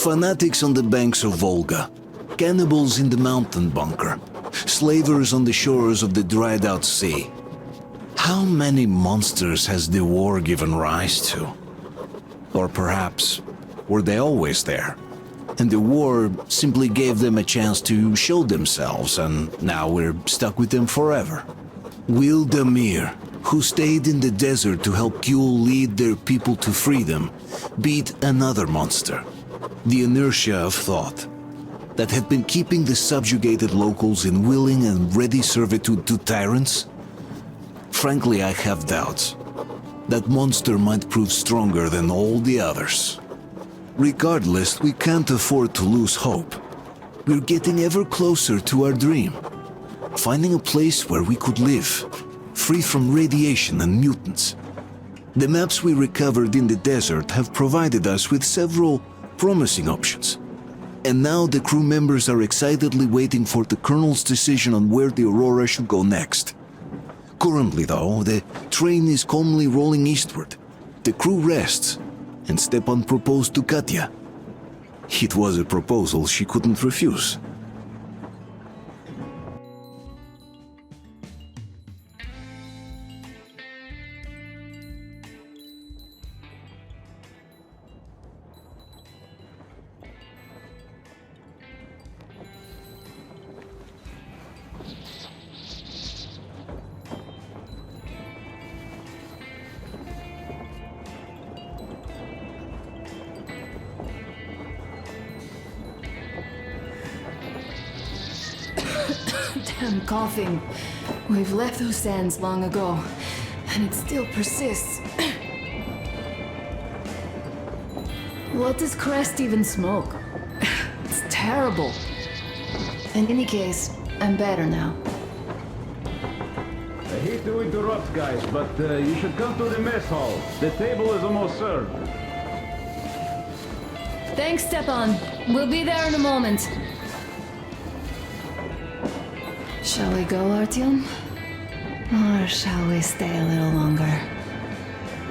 Fanatics on the banks of Volga, cannibals in the mountain bunker, slavers on the shores of the dried-out sea. How many monsters has the war given rise to? Or perhaps, were they always there? And the war simply gave them a chance to show themselves, and now we're stuck with them forever. Will Damir, who stayed in the desert to help Gül lead their people to freedom, beat another monster, the inertia of thought, that had been keeping the subjugated locals in willing and ready servitude to tyrants? Frankly, I have doubts. That monster might prove stronger than all the others. Regardless, we can't afford to lose hope. We're getting ever closer to our dream. Finding a place where we could live, free from radiation and mutants. The maps we recovered in the desert have provided us with several promising options. And now the crew members are excitedly waiting for the Colonel's decision on where the Aurora should go next. Currently, though, the train is calmly rolling eastward. The crew rests, and Stepan proposed to Katya. It was a proposal she couldn't refuse. Damn coughing. We've left those sands long ago, and it still persists. What does Crest even smoke? It's terrible. In any case, I'm better now. I hate to interrupt, guys, but you should come to the mess hall. The table is almost served. Thanks, Stepan. We'll be there in a moment. Shall we go, Artyom? Or shall we stay a little longer?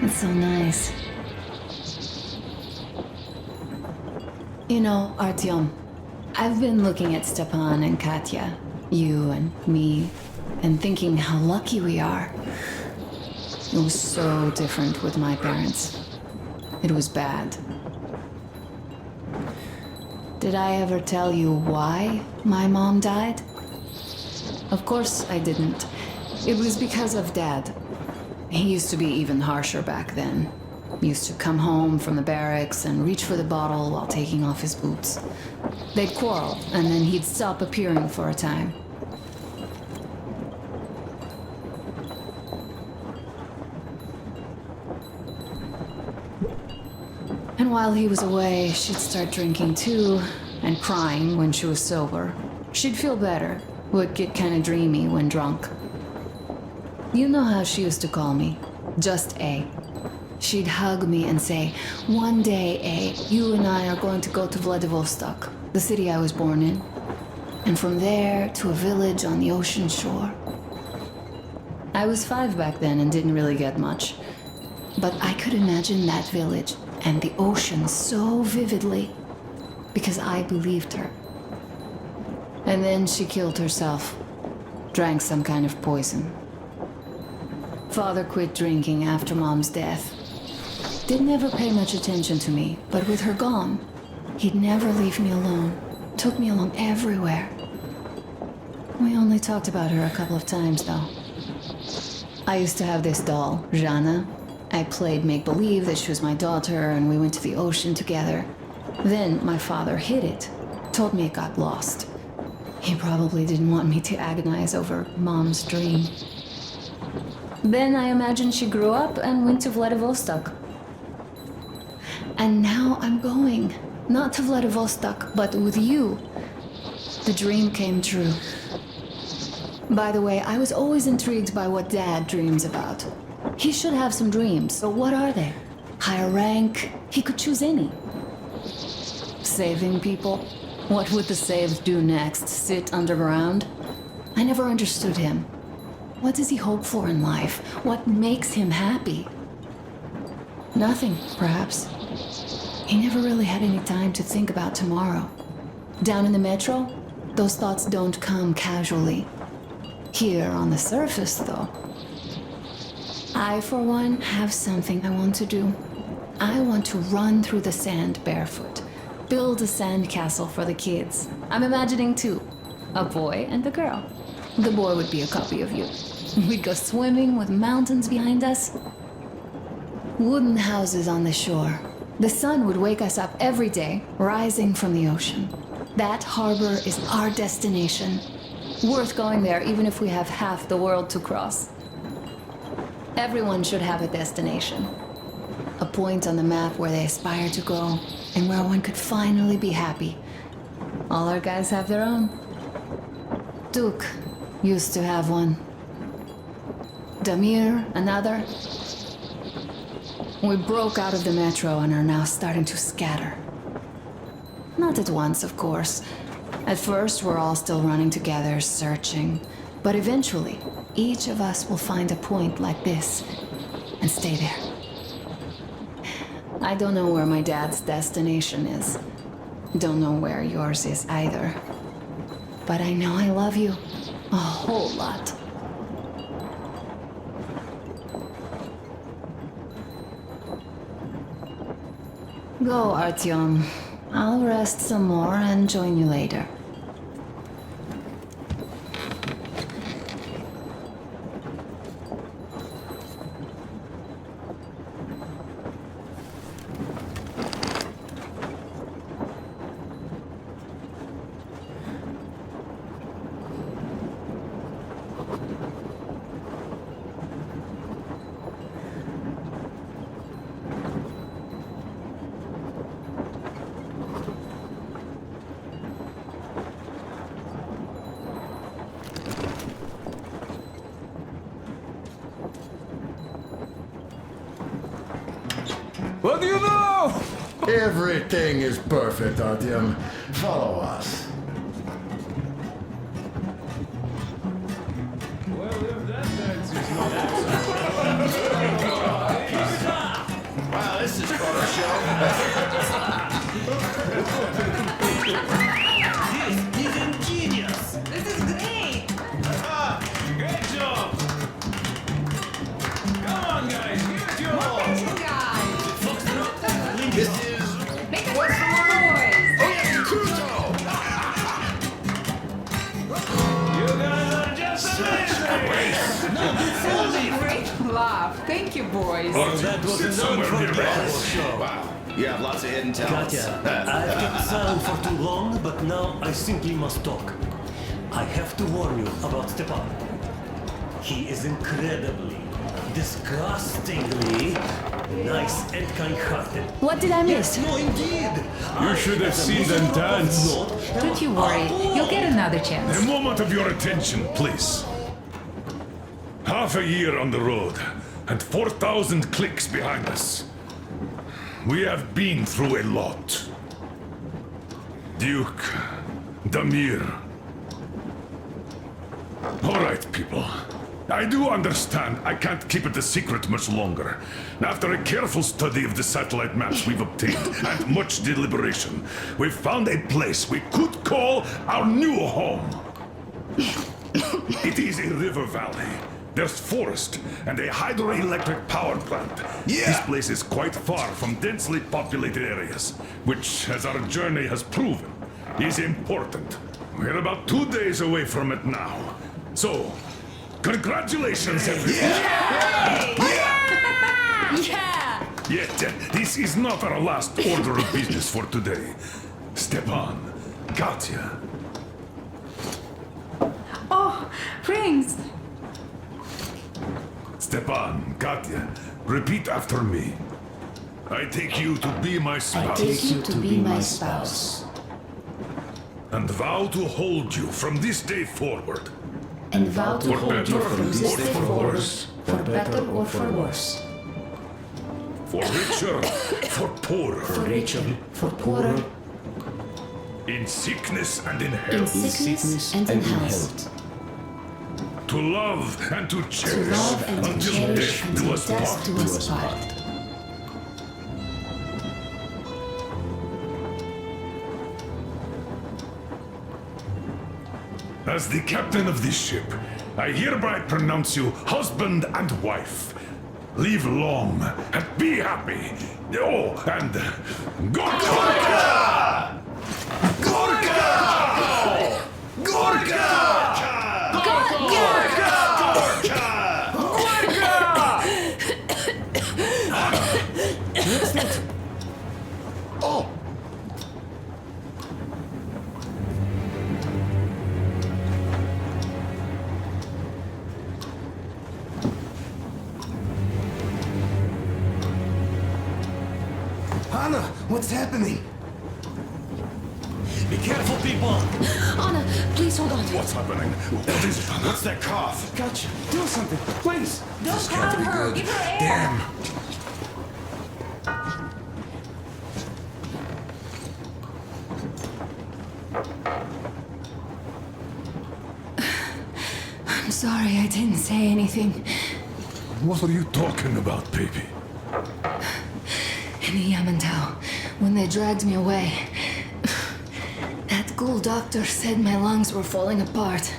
It's so nice. You know, Artyom, I've been looking at Stepan and Katya, you and me, and thinking how lucky we are. It was so different with my parents. It was bad. Did I ever tell you why my mom died? Of course I didn't. It was because of Dad. He used to be even harsher back then. He used to come home from the barracks and reach for the bottle while taking off his boots. They'd quarrel, and then he'd stop appearing for a time. And while he was away, she'd start drinking too, and crying when she was sober. She'd feel better, would get kinda dreamy when drunk. You know how she used to call me? Just A. She'd hug me and say, "One day, A, you and I are going to go to Vladivostok, the city I was born in. And from there to a village on the ocean shore." I was 5 back then and didn't really get much. But I could imagine that village and the ocean so vividly because I believed her. And then she killed herself, drank some kind of poison. Father quit drinking after Mom's death. Didn't ever pay much attention to me, but with her gone, he'd never leave me alone. Took me along everywhere. We only talked about her a couple of times, though. I used to have this doll, Jana. I played make-believe that she was my daughter, and we went to the ocean together. Then my father hid it, told me it got lost. He probably didn't want me to agonize over Mom's dream. Then I imagine she grew up and went to Vladivostok. And now I'm going. Not to Vladivostok, but with you. The dream came true. By the way, I was always intrigued by what Dad dreams about. He should have some dreams, so what are they? Higher rank? He could choose any. Saving people? What would the saved do next? Sit underground? I never understood him. What does he hope for in life? What makes him happy? Nothing, perhaps. He never really had any time to think about tomorrow. Down in the metro, those thoughts don't come casually. Here on the surface, though, I, for one, have something I want to do. I want to run through the sand barefoot, build a sandcastle for the kids. I'm imagining two, a boy and a girl. The boy would be a copy of you. We'd go swimming with mountains behind us. Wooden houses on the shore. The sun would wake us up every day, rising from the ocean. That harbor is our destination. Worth going there even if we have half the world to cross. Everyone should have a destination. A point on the map where they aspire to go, and where one could finally be happy. All our guys have their own. Duke used to have one. Damir, another. We broke out of the metro and are now starting to scatter. Not at once, of course. At first, we're all still running together, searching. But eventually, each of us will find a point like this and stay there. I don't know where my dad's destination is. Don't know where yours is either. But I know I love you a whole lot. Go, Artyom. I'll rest some more and join you later. What do you know? Everything is perfect, Artyom. Follow us. Well, if that dance is not Wow, this is Photoshop. This is ingenious. This is great. great job! Come on, guys, give it your all! Guys, This is... make it work for more boys. Oh, yes, Crusoe! You guys are just amazing! That was a great laugh. Thank you, boys. That was an unforgettable show. Wow, you have lots of hidden talents. Katya, I've kept silent for too long, but now I simply must talk. I have to warn you about Stepan. He is incredibly, disgustingly nice and kind-hearted. What did I miss? Yes, no, indeed. You should have seen them dance. Don't you worry. You'll get another chance. A moment of your attention, please. Half a year on the road, and 4,000 clicks behind us. We have been through a lot. Duke, Damir. All right, people. I do understand I can't keep it a secret much longer. After a careful study of the satellite maps we've obtained and much deliberation, we've found a place we could call our new home. It is a river valley. There's forest and a hydroelectric power plant. Yeah. This place is quite far from densely populated areas, which, as our journey has proven, is important. We're about 2 days away from it now. So, congratulations, everyone! Yeah! Yet, this is not our last order of business for today. Stepan, Katya, Oh, rings. Stepan, Katya, repeat after me. I take you to be my spouse. you to be my spouse. And vow to hold you from this day forward. And vow to For hold better you from or this day for forward, worse. for better or for worse. For richer, for poorer. Richer, for poorer, In sickness and in in health. sickness and in health. To love and to To cherish love and to until cherish death do until us death part. do us part. As the captain of this ship, I hereby pronounce you husband and wife. Live long and be happy. Oh, and Gorka! Gorka! Gorka! Oh! Anna, what's happening? Be careful, people! Anna, please hold on. What's happening? What is it? What's that cough? Gotcha. Do something, please. Don't crowd her. Give her air. Damn! I'm sorry I didn't say anything. What are you talking about, baby? In Yamantau, when they dragged me away, that ghoul doctor said my lungs were falling apart.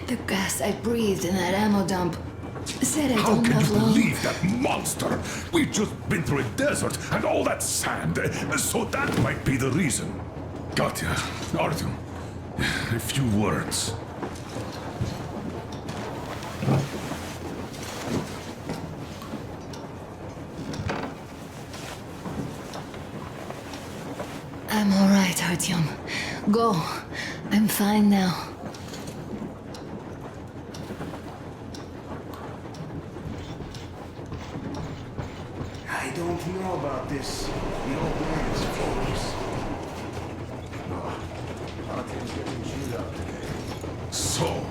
The gas I breathed in that ammo dump said I How don't can have you long. believe that monster? We've just been through a desert and all that sand, so that might be the reason. Katya, Artyom, a few words. I'm all right, Artyom. Go. I'm fine now. I don't know about this. The old man's focus. Artyom's getting chewed up today. So,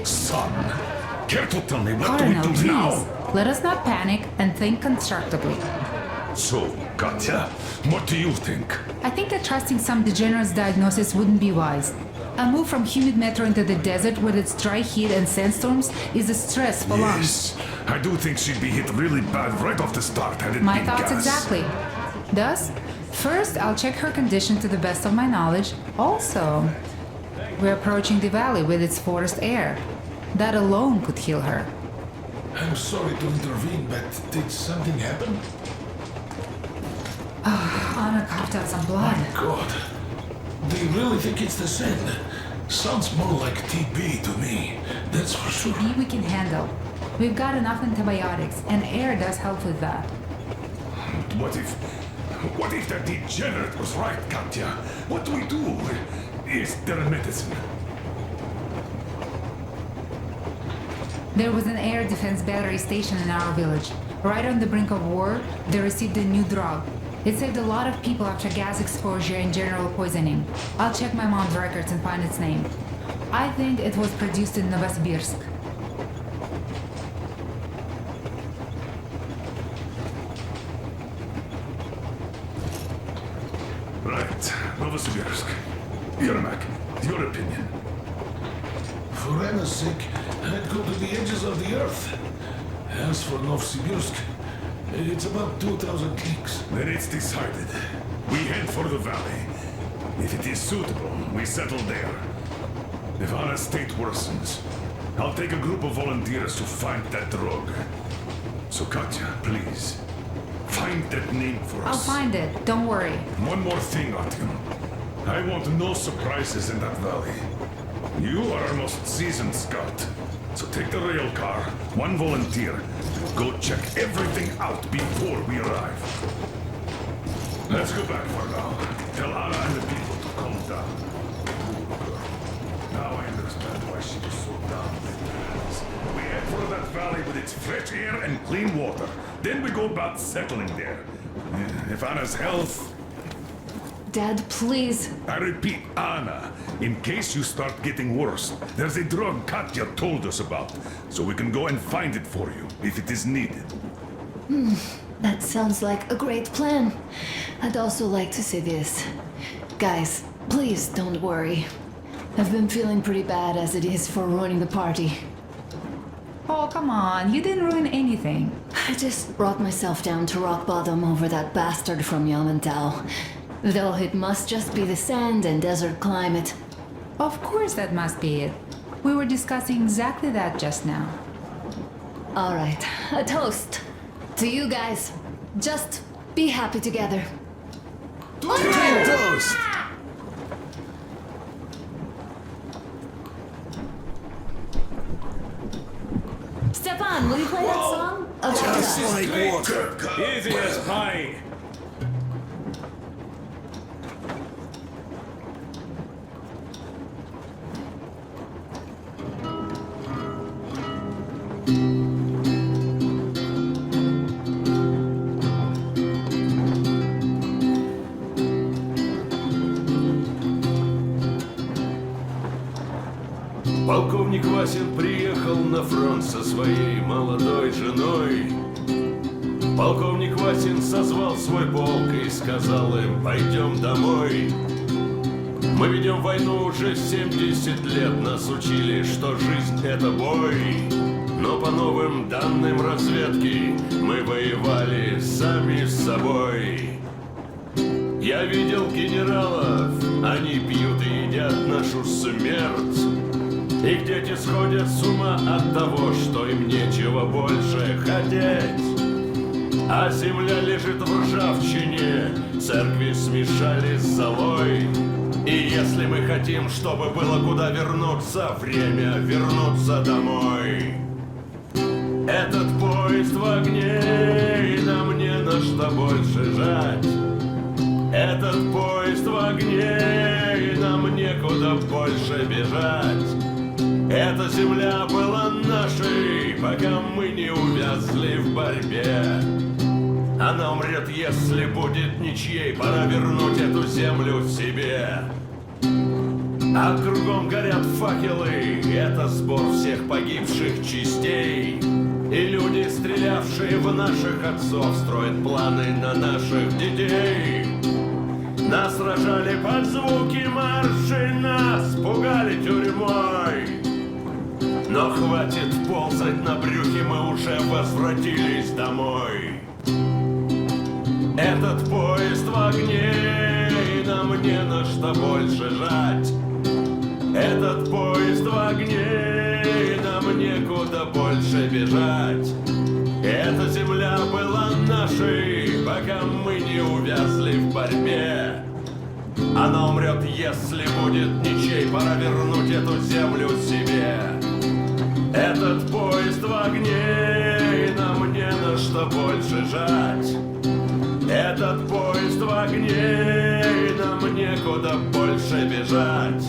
son, care to tell me what Colonel, do we do please. now? Let us not panic and think constructively. So, Katya, what do you think? I think that trusting some degenerate's diagnosis wouldn't be wise. A move from humid metro into the desert with its dry heat and sandstorms is a stress for lungs. Yes, I do think she'd be hit really bad right off the start had it My been thoughts gas. exactly. Thus, first I'll check her condition to the best of my knowledge. Also, we're approaching the valley with its forest air. That alone could heal her. I'm sorry to intervene, but did something happen? Anna coughed out some blood. God. Do you really think it's the sand? Sounds more like TB to me. That's for sure. TB we can handle. We've got enough antibiotics, and air does help with that. What if that degenerate was right, Katya? What do we do? Is there a medicine? There was an air defense battery station in our village. Right on the brink of war, they received a new drug. It saved a lot of people after gas exposure and general poisoning. I'll check my mom's records and find its name. I think it was produced in Novosibirsk. Right, Novosibirsk. Yermak, your opinion. For Anna's sake, I'd go to the edges of the earth. As for Novosibirsk, it's about 2,000 clicks. Then it's decided. We head for the valley. If it is suitable, we settle there. If Anna's state worsens, I'll take a group of volunteers to find that drug. So Katya, please, find that name for I'll us. find it, don't worry. One more thing, Artyom. I want no surprises in that valley. You are our most seasoned scout. So take the rail car, one volunteer, go check everything out before we arrive. Let's go back for now. Tell Anna and the people to calm down. Now I understand why she was so down with us. We head for that valley with its fresh air and clean water. Then we go about settling there. If Anna's health... Dad, please. I repeat, Anna, in case you start getting worse, there's a drug Katya told us about, so we can go and find it for you, if it is needed. That sounds like a great plan. I'd also like to say this. Guys, please don't worry. I've been feeling pretty bad as it is for ruining the party. Oh, come on, you didn't ruin anything. I just brought myself down to rock bottom over that bastard from Yamantau. Though it must just be the sand and desert climate. Of course that must be it. We were discussing exactly that just now. All right, a toast to you guys. Just be happy together. Toast! Stefan, will you play that song? Of Hotas. Like water. Easy as pie. Полковник Васин приехал на фронт со своей молодой женой. Полковник Васин созвал свой полк и сказал им: пойдем домой. Мы ведем войну уже 70 лет, нас учили, что жизнь это бой. Но по новым данным разведки мы воевали сами с собой. Я видел генералов, они пьют и едят нашу смерть. Их дети сходят с ума от того, что им нечего больше хотеть. А земля лежит в ржавчине, церкви смешали с золой. И если мы хотим, чтобы было куда вернуться, время вернуться домой. Этот поезд в огне, и нам не на что больше жать. Этот поезд в огне, и нам некуда больше бежать. Эта земля была нашей, пока мы не увязли в борьбе. Она умрет, если будет ничьей, пора вернуть эту землю себе. А кругом горят факелы, это сбор всех погибших частей. И люди, стрелявшие в наших отцов, строят планы на наших детей. Нас сражали под звуки маршей, нас пугали тюрьмой. Но хватит ползать на брюхе, мы уже возвратились домой. Этот поезд в огне, и нам не на что больше жать. Этот поезд в огне, и нам некуда больше бежать. Эта земля была нашей, пока мы не увязли в борьбе. Она умрет, если будет ничей, пора вернуть эту землю себе. Этот поезд в огне, и нам не на что больше жать. Этот поезд в огне, и нам некуда больше бежать.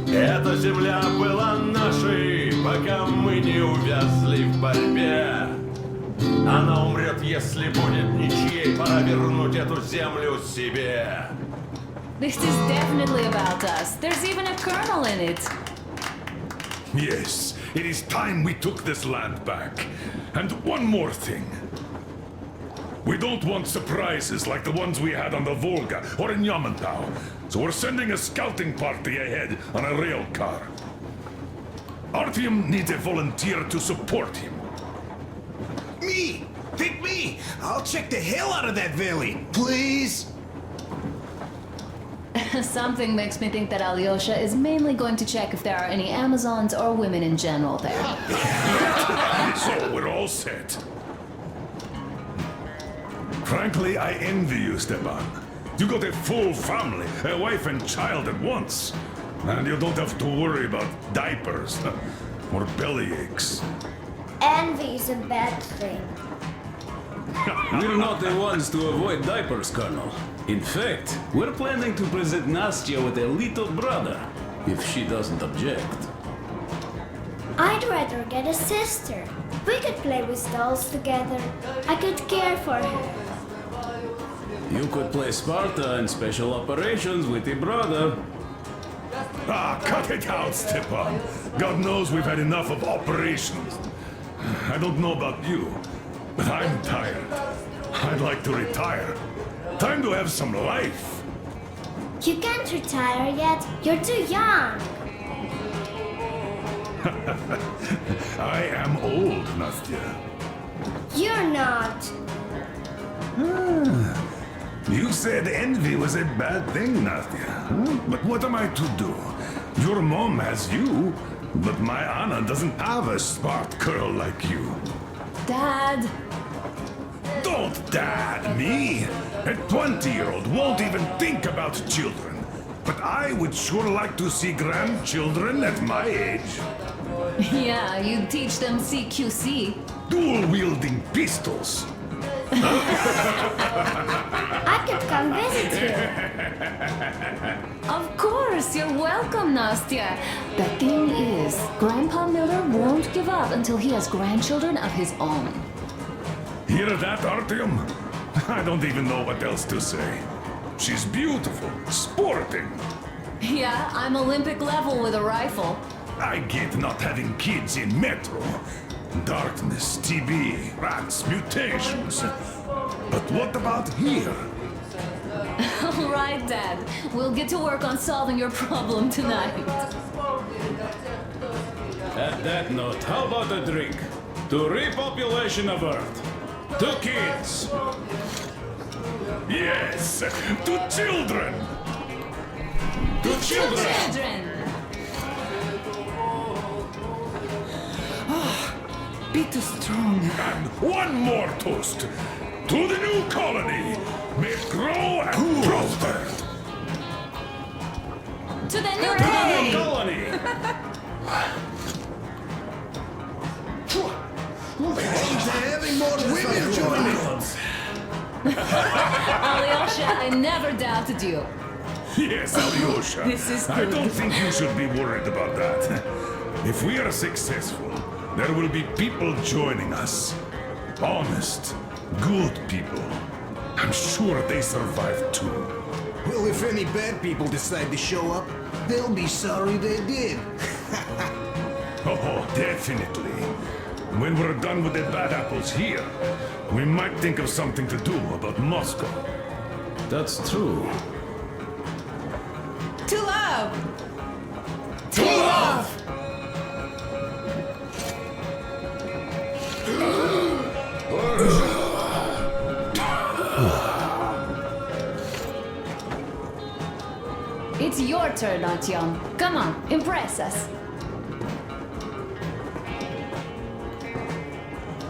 Эта земля была нашей, пока мы не увязли в борьбе. Она умрет, если будет ничьей, пора вернуть эту землю себе. This is definitely about us. There's even a kernel in it. Yes, it is time we took this land back. And one more thing. We don't want surprises like the ones we had on the Volga or in Yamantau. So we're sending a scouting party ahead on a rail car. Artyom needs a volunteer to support him. Me! Pick me! I'll check the hell out of that valley. Please? Something makes me think that Alyosha is mainly going to check if there are any Amazons or women in general there. So we're all set. Frankly, I envy you, Stepan. You got a full family, a wife and child at once. And you don't have to worry about diapers or belly aches. Envy is a bad thing. We're not the ones to avoid diapers, Colonel. In fact, we're planning to present Nastya with a little brother, if she doesn't object. I'd rather get a sister. We could play with dolls together. I could care for her. You could play Sparta in special operations with your brother. Ah, cut it out, Stepan. God knows we've had enough of operations. I don't know about you, but I'm tired. I'd like to retire. Time to have some life. You can't retire yet. You're too young. I am old, Nastya. You're not. You said envy was a bad thing, Nastya. But what am I to do? Your mom has you, but my Anna doesn't have a smart girl like you. Dad! Don't dad me! A 20-year-old won't even think about children. But I would sure like to see grandchildren at my age. Yeah, you teach them CQC. Dual-wielding pistols. I could come visit you. Of course, you're welcome, Nastya. The thing is, Grandpa Miller won't give up until he has grandchildren of his own. Hear that, Artyom? I don't even know what else to say. She's beautiful, sporting. Yeah, I'm Olympic level with a rifle. I get not having kids in Metro. Darkness, TB, rats, mutations. But what about here? All right, Dad. We'll get to work on solving your problem tonight. At that note, how about a drink? To repopulation of Earth. To kids. Yes, to children. To children. Children! Be too strong. And one more toast. To the new colony. May it grow and prosper. To the new colony! Colony. Having more women join us. Alyosha, I never doubted you. Yes, Alyosha. This is I good. don't think you should be worried about that. If we are successful, there will be people joining us. Honest, good people. I'm sure they survive too. Well, if any bad people decide to show up, they'll be sorry they did. Oh, definitely. When we're done with the bad apples here, we might think of something to do about Moscow. That's true. To love! To love! It's your turn, Artyom. Come on, impress us.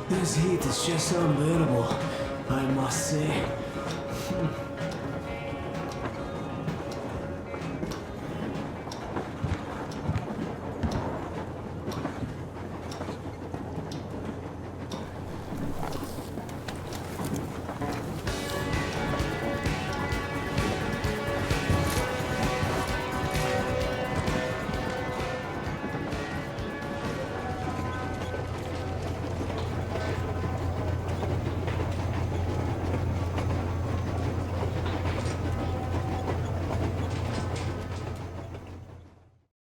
This heat is just unbearable, I must say.